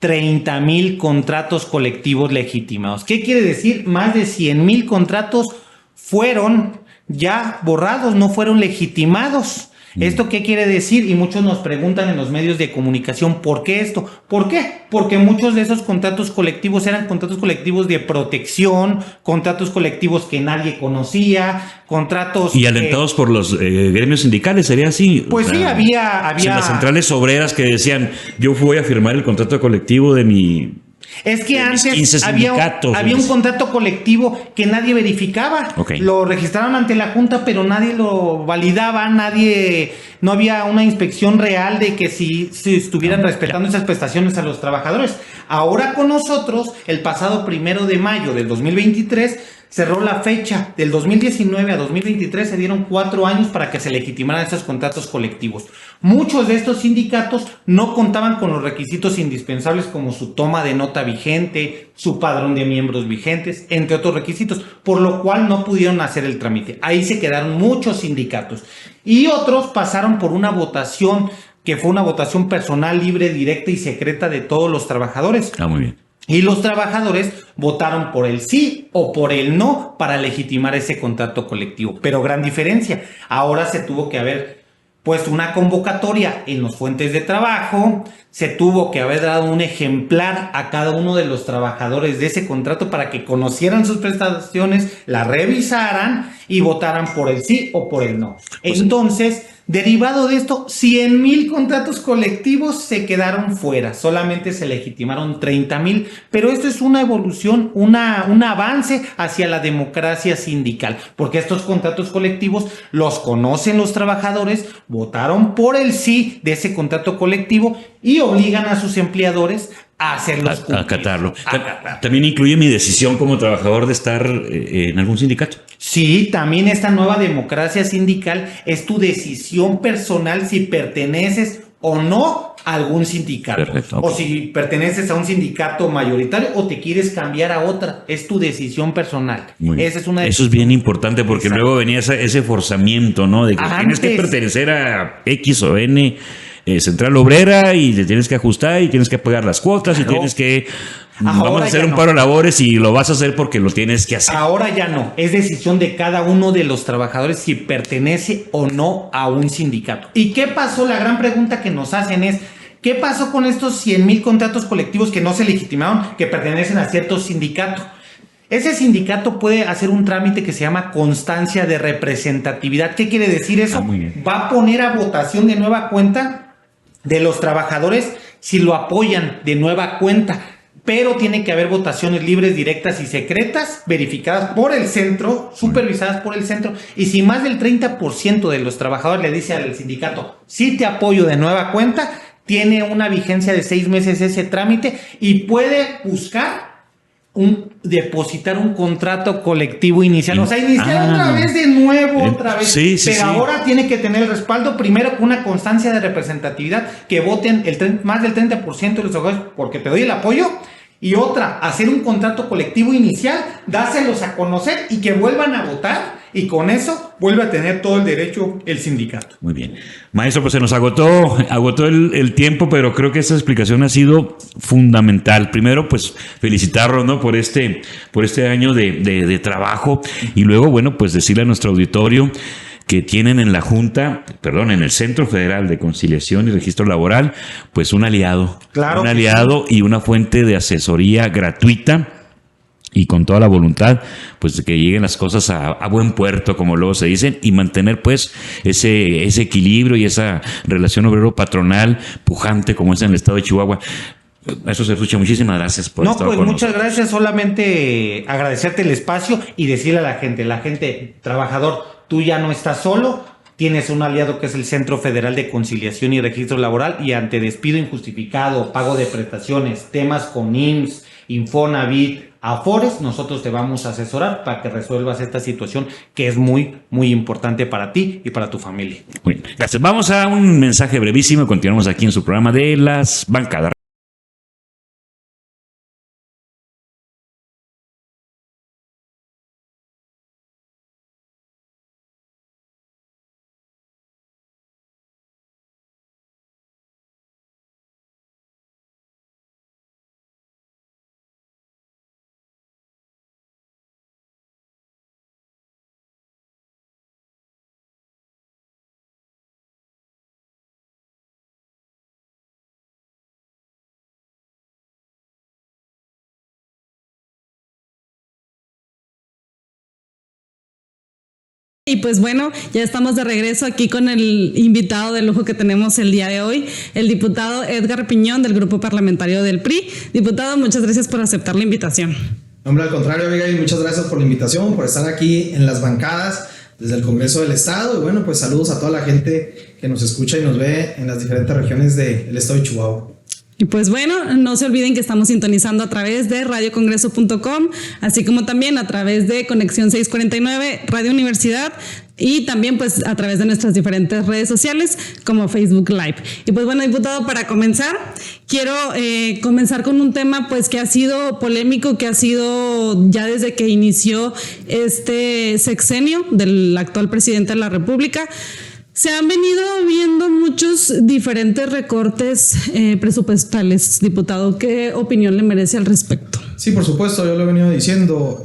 30,000 contratos colectivos legitimados. ¿Qué quiere decir? Más de 100,000 contratos fueron ya borrados, no fueron legitimados. ¿Esto qué quiere decir? Y muchos nos preguntan en los medios de comunicación, ¿por qué esto? ¿Por qué? Porque muchos de esos contratos colectivos eran contratos colectivos de protección, contratos colectivos que nadie conocía, contratos... Y alentados por los gremios sindicales, ¿sería así? Pues sí, había... Las centrales obreras que decían, yo voy a firmar el contrato colectivo de mi... Es que antes había un contrato colectivo que nadie verificaba. Okay. Lo registraron ante la Junta, pero nadie lo validaba, no había una inspección real de que si estuvieran respetando esas prestaciones a los trabajadores. Ahora con nosotros, el pasado 1 de mayo del 2023, cerró la fecha. Del 2019 a 2023 se dieron 4 años para que se legitimaran esos contratos colectivos. Muchos de estos sindicatos no contaban con los requisitos indispensables como su toma de nota vigente, su padrón de miembros vigentes, entre otros requisitos, por lo cual no pudieron hacer el trámite. Ahí se quedaron muchos sindicatos. Y otros pasaron por una votación que fue una votación personal, libre, directa y secreta de todos los trabajadores. Muy bien. Y los trabajadores votaron por el sí o por el no para legitimar ese contrato colectivo. Pero gran diferencia, ahora se tuvo que haber puesto una convocatoria en las fuentes de trabajo, se tuvo que haber dado un ejemplar a cada uno de los trabajadores de ese contrato para que conocieran sus prestaciones, la revisaran y votaran por el sí o por el no. Entonces, derivado de esto, 100,000 contratos colectivos se quedaron fuera, solamente se legitimaron 30,000, pero esto es una evolución, un avance hacia la democracia sindical, porque estos contratos colectivos los conocen los trabajadores, votaron por el sí de ese contrato colectivo y obligan a sus empleadores a hacerlos a acatarlo. También incluye mi decisión como trabajador de estar en algún sindicato. Sí, también esta nueva democracia sindical es tu decisión personal si perteneces o no a algún sindicato. Perfecto, okay. O si perteneces a un sindicato mayoritario o te quieres cambiar a otra. Es tu decisión personal. Esa es una Eso es bien importante porque Exacto. luego venía ese forzamiento, ¿no? De que tienes que pertenecer a X o N central obrera y te tienes que ajustar y tienes que pagar las cuotas y tienes que... Vamos a hacer un paro de labores y lo vas a hacer porque lo tienes que hacer. Ahora ya no. Es decisión de cada uno de los trabajadores si pertenece o no a un sindicato. ¿Y qué pasó? La gran pregunta que nos hacen es, ¿qué pasó con estos 100,000 contratos colectivos que no se legitimaron, que pertenecen a cierto sindicato? Ese sindicato puede hacer un trámite que se llama constancia de representatividad. ¿Qué quiere decir eso? Muy bien. Va a poner a votación de nueva cuenta de los trabajadores si lo apoyan de nueva cuenta. Pero tiene que haber votaciones libres, directas y secretas, verificadas por el centro, supervisadas por el centro. Y si más del 30% de los trabajadores le dice al sindicato, sí te apoyo de nueva cuenta, tiene una vigencia de 6 meses ese trámite y puede buscar depositar un contrato colectivo inicial. O sea, iniciar otra vez de nuevo, otra vez. Sí, pero ahora tiene que tener el respaldo primero con una constancia de representatividad que voten más del 30% de los trabajadores porque te doy el apoyo. Y otra, hacer un contrato colectivo inicial, dárselos a conocer y que vuelvan a votar. Y con eso vuelve a tener todo el derecho el sindicato. Muy bien. Maestro, pues se nos agotó el tiempo, pero creo que esta explicación ha sido fundamental. Primero, pues felicitarlo, ¿no? Por este año de trabajo. Y luego, bueno, pues decirle a nuestro auditorio que tienen en en el Centro Federal de Conciliación y Registro Laboral, pues un aliado. Claro. Un aliado y una fuente de asesoría gratuita y con toda la voluntad, pues de que lleguen las cosas a buen puerto, como luego se dicen, y mantener pues ese equilibrio y esa relación obrero-patronal pujante como es en el estado de Chihuahua. Eso se escucha. Muchísimas gracias por estar con muchas nosotros. Gracias. Solamente agradecerte el espacio y decirle a la gente, trabajador, tú ya no estás solo, tienes un aliado que es el Centro Federal de Conciliación y Registro Laboral y ante despido injustificado, pago de prestaciones, temas con IMSS, Infonavit, Afores, nosotros te vamos a asesorar para que resuelvas esta situación que es muy, muy importante para ti y para tu familia. Muy bien, gracias. Vamos a un mensaje brevísimo. Continuamos aquí en su programa de Las Bancadas. Y pues bueno, ya estamos de regreso aquí con el invitado de lujo que tenemos el día de hoy, el diputado Edgar Piñón del Grupo Parlamentario del PRI. Diputado, muchas gracias por aceptar la invitación. Hombre, al contrario, Abigail, muchas gracias por la invitación, por estar aquí en las bancadas desde el Congreso del Estado. Y bueno, pues saludos a toda la gente que nos escucha y nos ve en las diferentes regiones del estado de Chihuahua. Y pues bueno, no se olviden que estamos sintonizando a través de radiocongreso.com, así como también a través de Conexión 649, Radio Universidad, y también pues a través de nuestras diferentes redes sociales como Facebook Live. Y pues bueno, diputado, para comenzar, quiero comenzar con un tema pues que ha sido polémico, que ha sido ya desde que inició este sexenio del actual presidente de la República. Se han venido viendo muchos diferentes recortes presupuestales, diputado. ¿Qué opinión le merece al respecto? Sí, por supuesto, yo lo he venido diciendo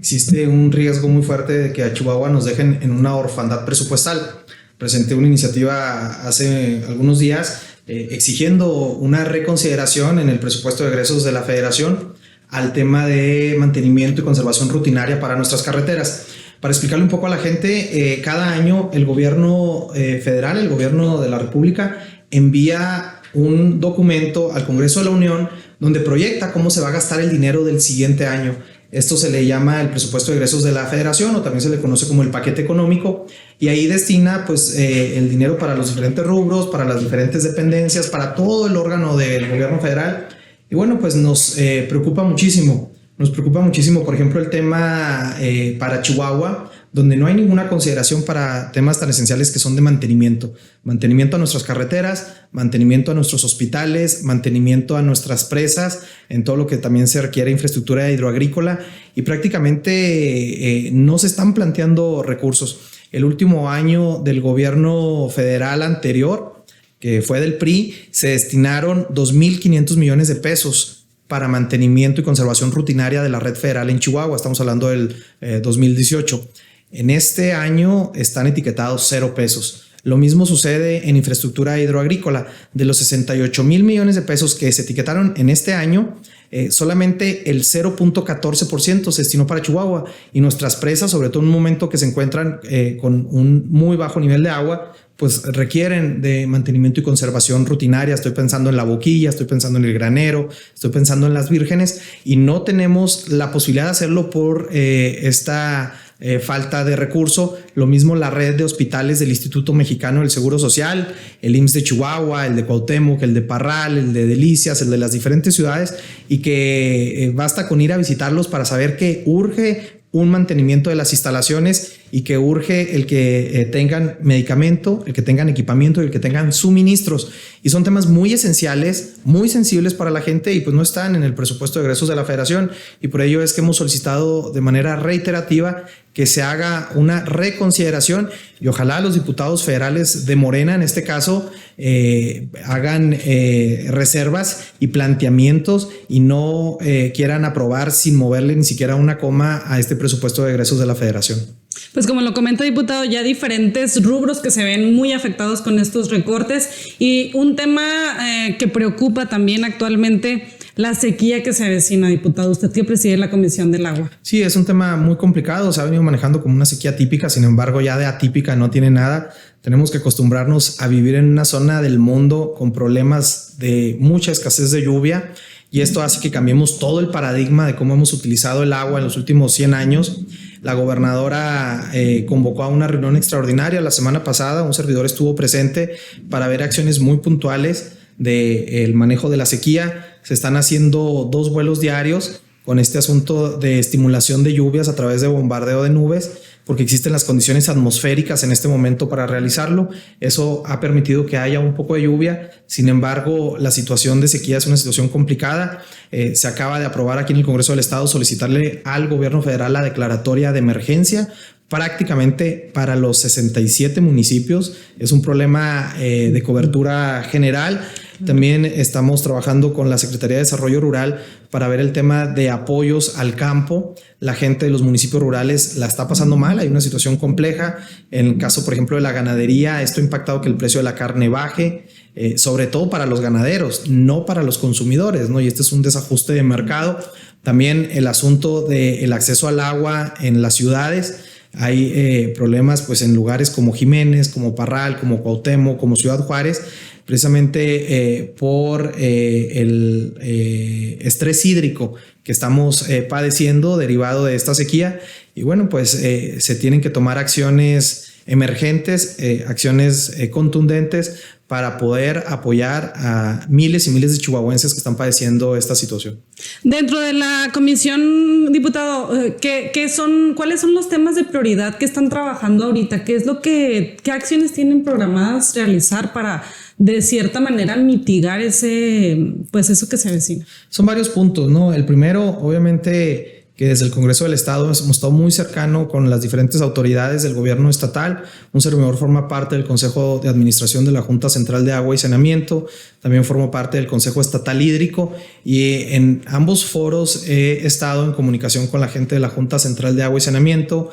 existe un riesgo muy fuerte de que a Chihuahua nos dejen en una orfandad presupuestal. Presenté una iniciativa hace algunos días exigiendo una reconsideración en el presupuesto de egresos de la Federación al tema de mantenimiento y conservación rutinaria para nuestras carreteras. Para explicarle un poco a la gente, cada año el gobierno federal, el gobierno de la República, envía un documento al Congreso de la Unión donde proyecta cómo se va a gastar el dinero del siguiente año. Esto se le llama el presupuesto de egresos de la Federación, o también se le conoce como el paquete económico, y ahí destina pues el dinero para los diferentes rubros, para las diferentes dependencias, para todo el órgano del gobierno federal. Y bueno, pues nos preocupa muchísimo. Nos preocupa muchísimo, por ejemplo, el tema para Chihuahua, donde no hay ninguna consideración para temas tan esenciales que son de mantenimiento. Mantenimiento a nuestras carreteras, mantenimiento a nuestros hospitales, mantenimiento a nuestras presas, en todo lo que también se requiere infraestructura hidroagrícola, y prácticamente no se están planteando recursos. El último año del gobierno federal anterior, que fue del PRI, se destinaron 2.500 millones de pesos para mantenimiento y conservación rutinaria de la red federal en Chihuahua. Estamos hablando del 2018. En este año están etiquetados 0 pesos. Lo mismo sucede en infraestructura hidroagrícola. De los 68,000 millones de pesos que se etiquetaron en este año, solamente el 0.14% se destinó para Chihuahua, y nuestras presas, sobre todo en un momento que se encuentran con un muy bajo nivel de agua, pues requieren de mantenimiento y conservación rutinaria. Estoy pensando en La Boquilla, estoy pensando en El Granero, estoy pensando en Las Vírgenes, y no tenemos la posibilidad de hacerlo por esta falta de recurso. Lo mismo la red de hospitales del Instituto Mexicano del Seguro Social, el IMSS de Chihuahua, el de Cuauhtémoc, el de Parral, el de Delicias, el de las diferentes ciudades, y que basta con ir a visitarlos para saber que urge un mantenimiento de las instalaciones y que urge el que tengan medicamento, el que tengan equipamiento y el que tengan suministros. Y son temas muy esenciales, muy sensibles para la gente, y pues no están en el presupuesto de egresos de la Federación, y por ello es que hemos solicitado de manera reiterativa que se haga una reconsideración, y ojalá los diputados federales de Morena, en este caso, hagan reservas y planteamientos y no quieran aprobar sin moverle ni siquiera una coma a este presupuesto de egresos de la Federación. Pues como lo comenta, diputado, ya diferentes rubros que se ven muy afectados con estos recortes, y un tema que preocupa también actualmente, la sequía que se avecina, diputado. Usted que preside la Comisión del Agua. Sí, es un tema muy complicado. Se ha venido manejando como una sequía típica, sin embargo ya de atípica no tiene nada. Tenemos que acostumbrarnos a vivir en una zona del mundo con problemas de mucha escasez de lluvia, y esto hace que cambiemos todo el paradigma de cómo hemos utilizado el agua en los últimos 100 años. La gobernadora convocó a una reunión extraordinaria la semana pasada. Un servidor estuvo presente para ver acciones muy puntuales del manejo de la sequía. Se están haciendo 2 vuelos diarios con este asunto de estimulación de lluvias a través de bombardeo de nubes, porque existen las condiciones atmosféricas en este momento para realizarlo. Eso ha permitido que haya un poco de lluvia. Sin embargo, la situación de sequía es una situación complicada. Se acaba de aprobar aquí en el Congreso del Estado solicitarle al gobierno federal la declaratoria de emergencia prácticamente para los 67 municipios. Es un problema de cobertura general. También estamos trabajando con la Secretaría de Desarrollo Rural para ver el tema de apoyos al campo. La gente de los municipios rurales la está pasando mal, hay una situación compleja. En el caso, por ejemplo, de la ganadería, esto ha impactado que el precio de la carne baje, sobre todo para los ganaderos, no para los consumidores, ¿no? Y este es un desajuste de mercado. También el asunto del acceso al agua en las ciudades. Hay problemas pues en lugares como Jiménez, como Parral, como Cuauhtémoc, como Ciudad Juárez, precisamente por el estrés hídrico que estamos padeciendo derivado de esta sequía. Y bueno, pues se tienen que tomar acciones emergentes, acciones contundentes para poder apoyar a miles y miles de chihuahuenses que están padeciendo esta situación. Dentro de la comisión, diputado, ¿cuáles son los temas de prioridad que están trabajando ahorita? ¿Qué acciones tienen programadas realizar para de cierta manera mitigar eso que se avecina? Son varios puntos, ¿no? El primero, obviamente, que desde el Congreso del Estado hemos estado muy cercano con las diferentes autoridades del gobierno estatal. Un servidor forma parte del Consejo de Administración de la Junta Central de Agua y Saneamiento, también formo parte del Consejo Estatal Hídrico, y en ambos foros he estado en comunicación con la gente de la Junta Central de Agua y Saneamiento,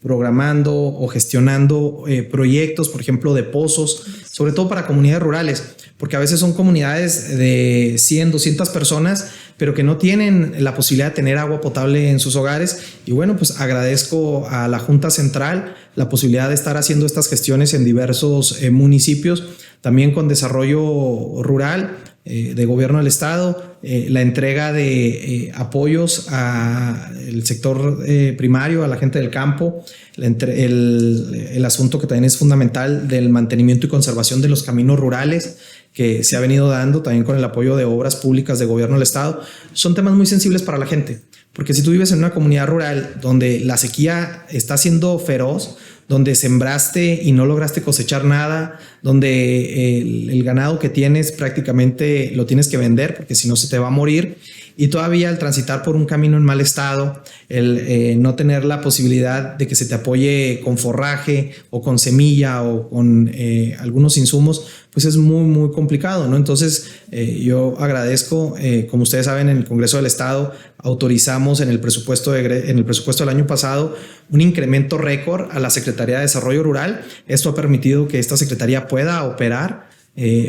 programando o gestionando proyectos, por ejemplo, de pozos, sobre todo para comunidades rurales, porque a veces son comunidades de 100, 200 personas, pero que no tienen la posibilidad de tener agua potable en sus hogares. Y bueno, pues agradezco a la Junta Central la posibilidad de estar haciendo estas gestiones en diversos municipios, también con desarrollo rural, de gobierno del estado, la entrega de apoyos al sector primario, a la gente del campo, el asunto que también es fundamental del mantenimiento y conservación de los caminos rurales, que se ha venido dando también con el apoyo de obras públicas de gobierno del estado. Son temas muy sensibles para la gente, porque si tú vives en una comunidad rural donde la sequía está siendo feroz, donde sembraste y no lograste cosechar nada, donde el ganado que tienes prácticamente lo tienes que vender porque si no se te va a morir, y todavía al transitar por un camino en mal estado, el no tener la posibilidad de que se te apoye con forraje o con semilla o con algunos insumos, pues es muy, muy complicado, ¿no? Entonces, yo agradezco, como ustedes saben, en el Congreso del Estado autorizamos en el presupuesto del año pasado un incremento récord a la Secretaría de Desarrollo Rural. Esto ha permitido que esta secretaría pueda operar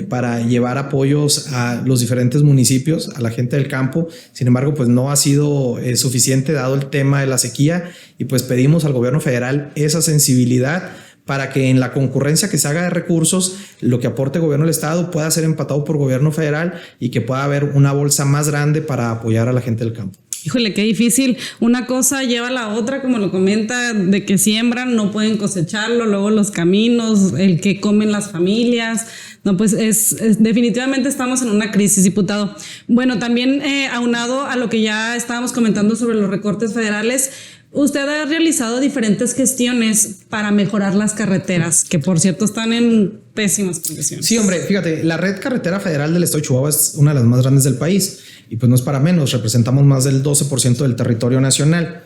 para llevar apoyos a los diferentes municipios, a la gente del campo. Sin embargo, pues no ha sido suficiente dado el tema de la sequía, y pues pedimos al gobierno federal esa sensibilidad para que en la concurrencia que se haga de recursos, lo que aporte el gobierno del estado pueda ser empatado por gobierno federal y que pueda haber una bolsa más grande para apoyar a la gente del campo. Híjole, qué difícil. Una cosa lleva a la otra, como lo comenta, de que siembran, no pueden cosecharlo, luego los caminos, el que comen las familias. No, pues definitivamente estamos en una crisis, diputado. Bueno, también aunado a lo que ya estábamos comentando sobre los recortes federales, usted ha realizado diferentes gestiones para mejorar las carreteras, que por cierto están en pésimas condiciones. Sí, hombre, fíjate, la red carretera federal del estado de Chihuahua es una de las más grandes del país, y pues no es para menos, representamos más del 12% del territorio nacional.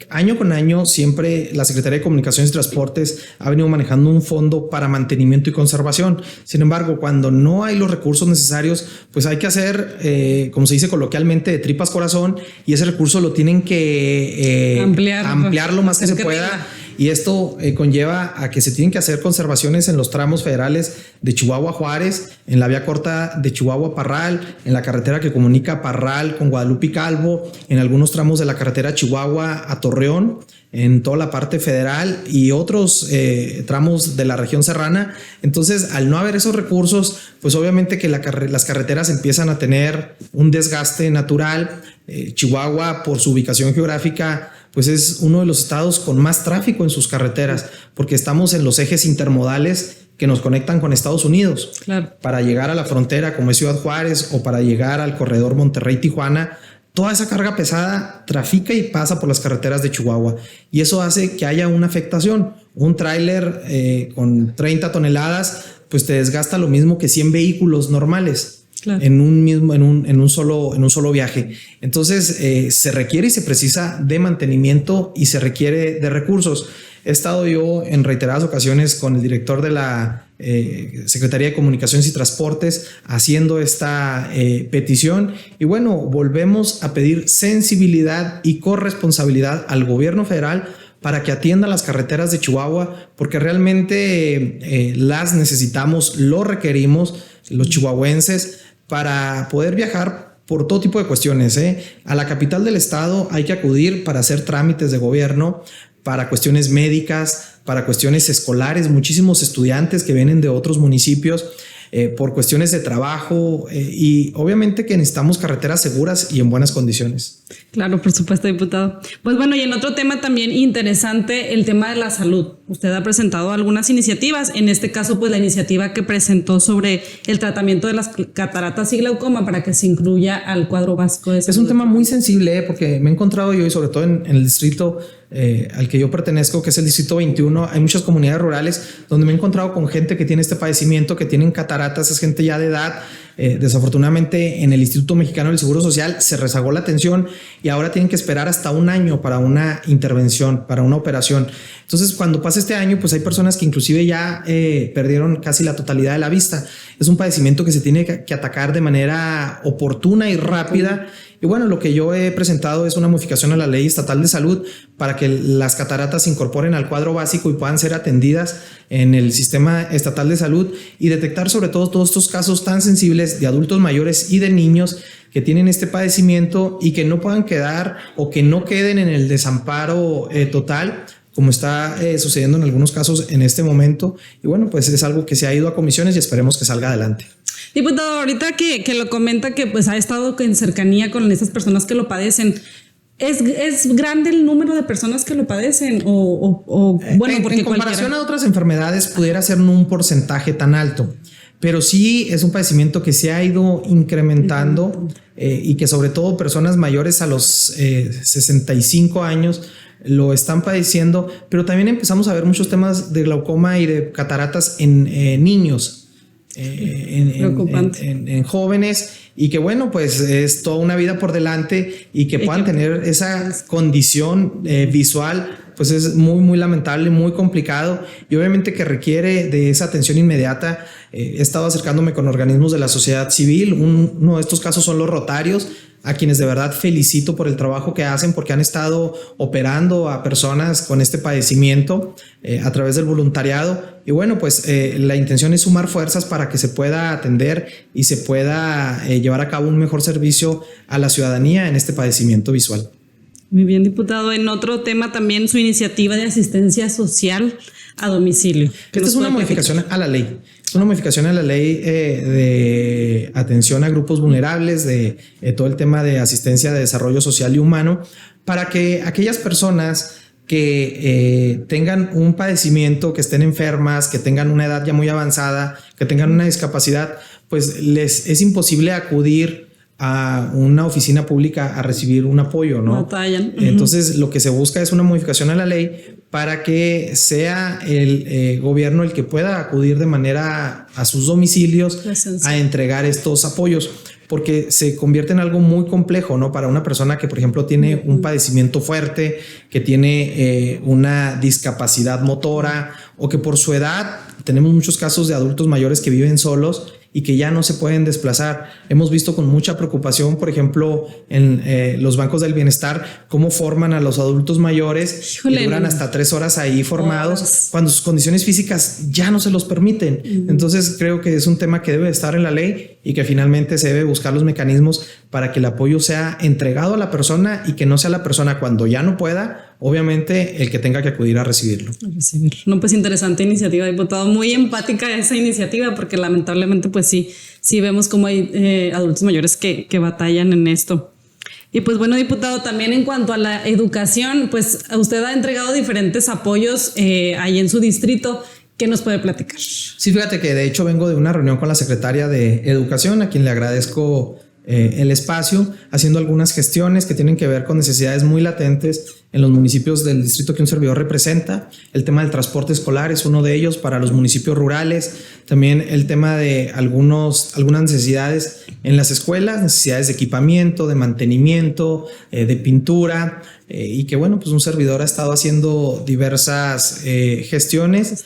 Año con año siempre la Secretaría de Comunicaciones y Transportes ha venido manejando un fondo para mantenimiento y conservación. Sin embargo, cuando no hay los recursos necesarios, pues hay que hacer, como se dice coloquialmente, de tripas corazón, y ese recurso lo tienen que ampliar lo más que se pueda. Y esto conlleva a que se tienen que hacer conservaciones en los tramos federales de Chihuahua a Juárez, en la vía corta de Chihuahua a Parral, en la carretera que comunica Parral con Guadalupe y Calvo, en algunos tramos de la carretera Chihuahua a Torreón, en toda la parte federal y otros tramos de la región serrana. Entonces, al no haber esos recursos, pues obviamente que las carreteras empiezan a tener un desgaste natural. Chihuahua, por su ubicación geográfica, pues es uno de los estados con más tráfico en sus carreteras, porque estamos en los ejes intermodales que nos conectan con Estados Unidos. Claro. Para llegar a la frontera, como es Ciudad Juárez, o para llegar al corredor Monterrey-Tijuana, toda esa carga pesada trafica y pasa por las carreteras de Chihuahua, y eso hace que haya una afectación. Un tráiler con 30 toneladas pues te desgasta lo mismo que 100 vehículos normales. Claro. en un solo viaje. Entonces se requiere y se precisa de mantenimiento y se requiere de recursos. He estado yo en reiteradas ocasiones con el director de la Secretaría de Comunicaciones y Transportes haciendo esta petición, y bueno, volvemos a pedir sensibilidad y corresponsabilidad al gobierno federal para que atienda las carreteras de Chihuahua, porque realmente las necesitamos, lo requerimos los chihuahuenses para poder viajar por todo tipo de cuestiones. A la capital del estado hay que acudir para hacer trámites de gobierno, para cuestiones médicas, para cuestiones escolares, muchísimos estudiantes que vienen de otros municipios, por cuestiones de trabajo, y obviamente que necesitamos carreteras seguras y en buenas condiciones. Claro, por supuesto, diputado. Pues bueno, y en otro tema también interesante, el tema de la salud. Usted ha presentado algunas iniciativas, en este caso pues la iniciativa que presentó sobre el tratamiento de las cataratas y glaucoma para que se incluya al cuadro básico de salud. Es un tema muy sensible, porque me he encontrado yo, y sobre todo en el distrito al que yo pertenezco, que es el distrito 21, hay muchas comunidades rurales donde me he encontrado con gente que tiene este padecimiento, que tienen cataratas, es gente ya de edad, Desafortunadamente en el Instituto Mexicano del Seguro Social se rezagó la atención y ahora tienen que esperar hasta un año para una intervención, para una operación. Entonces, cuando pasa este año, pues hay personas que inclusive ya perdieron casi la totalidad de la vista. Es un padecimiento que se tiene que atacar de manera oportuna y rápida. Y bueno, lo que yo he presentado es una modificación a la Ley Estatal de Salud para que las cataratas se incorporen al cuadro básico y puedan ser atendidas en el sistema estatal de salud y detectar sobre todo todos estos casos tan sensibles de adultos mayores y de niños que tienen este padecimiento y que no puedan quedar o que no queden en el desamparo total, como está sucediendo en algunos casos en este momento. Y bueno, pues es algo que se ha ido a comisiones y esperemos que salga adelante. Diputado, ahorita que lo comenta que pues ha estado en cercanía con estas personas que lo padecen, ¿es grande el número de personas que lo padecen? Bueno, porque en comparación a otras enfermedades pudiera ser un porcentaje tan alto, pero sí es un padecimiento que se ha ido incrementando y que sobre todo personas mayores a los 65 años lo están padeciendo, pero también empezamos a ver muchos temas de glaucoma y de cataratas en niños. En jóvenes, y que bueno, pues es toda una vida por delante y que puedan tener esa condición visual, pues es muy muy lamentable, muy complicado y obviamente que requiere de esa atención inmediata. He estado acercándome con organismos de la sociedad civil. Uno de estos casos son los Rotarios, a quienes de verdad felicito por el trabajo que hacen, porque han estado operando a personas con este padecimiento a través del voluntariado. Y bueno, pues la intención es sumar fuerzas para que se pueda atender y se pueda llevar a cabo un mejor servicio a la ciudadanía en este padecimiento visual. Muy bien, diputado. En otro tema también su iniciativa de asistencia social a domicilio. Esta es una modificación a la ley. Es una modificación a la ley de atención a grupos vulnerables, de todo el tema de asistencia de desarrollo social y humano, para que aquellas personas que tengan un padecimiento, que estén enfermas, que tengan una edad ya muy avanzada, que tengan una discapacidad, pues les es imposible acudir a una oficina pública a recibir un apoyo, ¿no? Batallan. Entonces, lo que se busca es una modificación a la ley para que sea el gobierno el que pueda acudir de manera a sus domicilios a entregar estos apoyos, porque se convierte en algo muy complejo, ¿no? Para una persona que, por ejemplo, tiene un padecimiento fuerte, que tiene una discapacidad motora o que por su edad, tenemos muchos casos de adultos mayores que viven solos y que ya no se pueden desplazar. Hemos visto con mucha preocupación, por ejemplo, en los bancos del bienestar, cómo forman a los adultos mayores. Híjole, y duran hasta 3 horas ahí formados cuando sus condiciones físicas ya no se los permiten. Entonces creo que es un tema que debe estar en la ley y que finalmente se debe buscar los mecanismos para que el apoyo sea entregado a la persona y que no sea la persona cuando ya no pueda, obviamente, el que tenga que acudir a recibirlo. No, pues interesante iniciativa, diputado. Muy empática esa iniciativa, porque lamentablemente pues sí vemos como hay adultos mayores que batallan en esto. Y pues bueno, diputado, también en cuanto a la educación, pues usted ha entregado diferentes apoyos ahí en su distrito. ¿Qué nos puede platicar? Sí, fíjate que de hecho vengo de una reunión con la secretaria de Educación, a quien le agradezco el espacio, haciendo algunas gestiones que tienen que ver con necesidades muy latentes en los municipios del distrito que un servidor representa. El tema del transporte escolar es uno de ellos para los municipios rurales. También el tema de algunas necesidades en las escuelas, necesidades de equipamiento, de mantenimiento, de pintura, y que bueno, pues un servidor ha estado haciendo diversas gestiones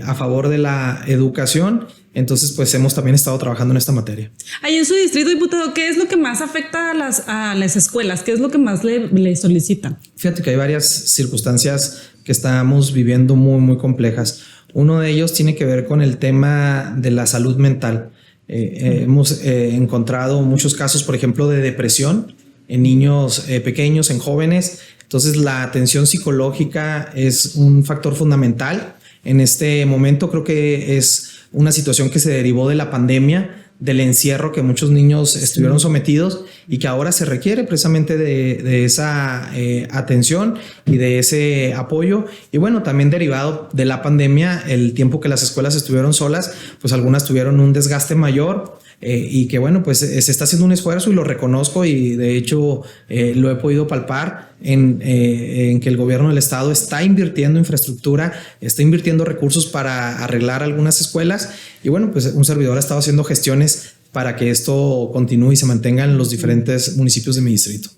a favor de la educación. Entonces, pues hemos también estado trabajando en esta materia. Ahí en su distrito, diputado, ¿qué es lo que más afecta a las escuelas? ¿Qué es lo que más le solicitan? Fíjate que hay varias circunstancias que estamos viviendo muy, muy complejas. Uno de ellos tiene que ver con el tema de la salud mental. Hemos encontrado muchos casos, por ejemplo, de depresión en niños pequeños, en jóvenes. Entonces, la atención psicológica es un factor fundamental. En este momento creo que es una situación que se derivó de la pandemia, del encierro que muchos niños estuvieron sometidos y que ahora se requiere precisamente de esa atención y de ese apoyo. Y bueno, también derivado de la pandemia, el tiempo que las escuelas estuvieron solas, pues algunas tuvieron un desgaste mayor. Y que bueno, pues se está haciendo un esfuerzo y lo reconozco, y de hecho lo he podido palpar en que el gobierno del estado está invirtiendo infraestructura, está invirtiendo recursos para arreglar algunas escuelas, y bueno, pues un servidor ha estado haciendo gestiones para que esto continúe y se mantenga en los diferentes municipios de mi distrito.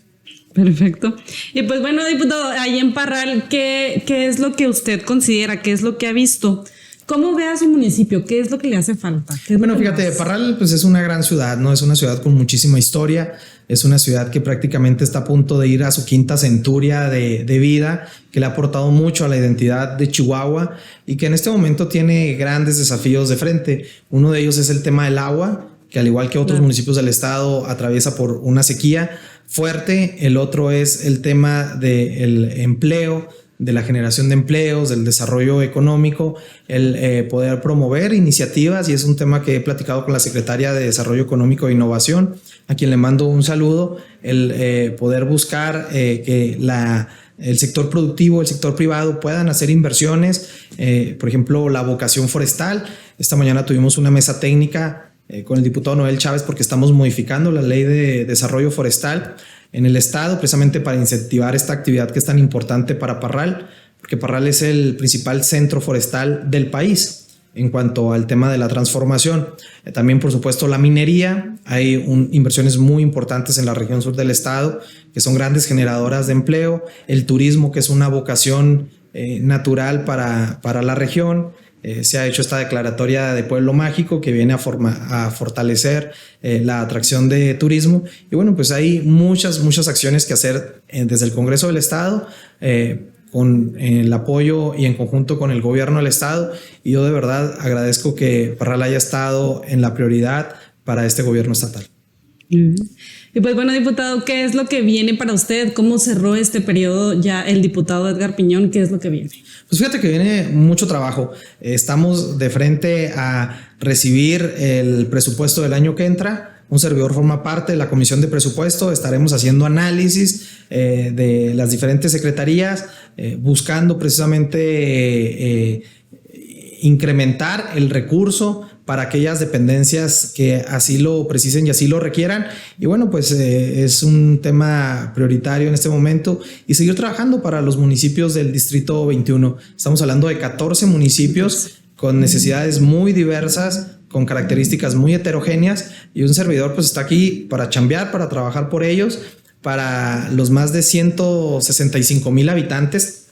Perfecto. Y pues bueno, diputado, ahí en Parral, ¿qué es lo que usted considera? ¿Qué es lo que ha visto? ¿Cómo ve a su municipio? ¿Qué es lo que le hace falta? Bueno, fíjate, Parral pues es una gran ciudad, ¿no? Es una ciudad con muchísima historia, es una ciudad que prácticamente está a punto de ir a su quinta centuria de vida, que le ha aportado mucho a la identidad de Chihuahua y que en este momento tiene grandes desafíos de frente. Uno de ellos es el tema del agua, que al igual que otros municipios del estado atraviesa por una sequía fuerte. El otro es el tema del empleo, de la generación de empleos, del desarrollo económico, el poder promover iniciativas, y es un tema que he platicado con la secretaria de Desarrollo Económico e Innovación, a quien le mando un saludo, el poder buscar que el sector productivo, el sector privado puedan hacer inversiones, por ejemplo, la vocación forestal. Esta mañana tuvimos una mesa técnica con el diputado Noel Chávez porque estamos modificando la ley de desarrollo forestal en el estado precisamente para incentivar esta actividad que es tan importante para Parral, porque Parral es el principal centro forestal del país en cuanto al tema de la transformación. También, por supuesto, la minería. Hay inversiones muy importantes en la región sur del estado que son grandes generadoras de empleo. El turismo, que es una vocación natural para la región. Se ha hecho esta declaratoria de pueblo mágico que viene a fortalecer la atracción de turismo. Y bueno, pues hay muchas acciones que hacer desde el Congreso del Estado, con el apoyo y en conjunto con el gobierno del estado, y yo de verdad agradezco que Parral haya estado en la prioridad para este gobierno estatal. Y pues bueno, diputado, ¿qué es lo que viene para usted? ¿Cómo cerró este periodo ya el diputado Edgar Piñón? ¿Qué es lo que viene? Pues fíjate que viene mucho trabajo. Estamos de frente a recibir el presupuesto del año que entra. Un servidor forma parte de la Comisión de Presupuesto. Estaremos haciendo análisis de las diferentes secretarías, buscando precisamente incrementar el recurso para aquellas dependencias que así lo precisen y así lo requieran. Y bueno, pues es un tema prioritario en este momento, y seguir trabajando para los municipios del Distrito 21. Estamos hablando de 14 municipios con necesidades muy diversas, con características muy heterogéneas, y un servidor pues está aquí para chambear, para trabajar por ellos, para los más de 165,000 habitantes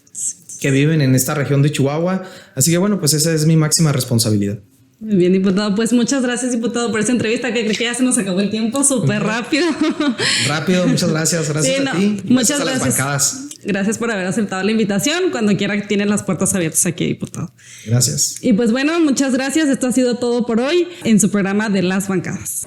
que viven en esta región de Chihuahua. Así que bueno, pues esa es mi máxima responsabilidad. Muy bien, diputado. Pues muchas gracias, diputado, por esta entrevista, que creo que ya se nos acabó el tiempo súper rápido. Rápido, muchas gracias. Gracias a ti. Muchas gracias. A las gracias. bancadas. Gracias por haber aceptado la invitación. Cuando quiera, tienen las puertas abiertas aquí, diputado. Gracias. Y pues bueno, muchas gracias. Esto ha sido todo por hoy en su programa de Las Bancadas.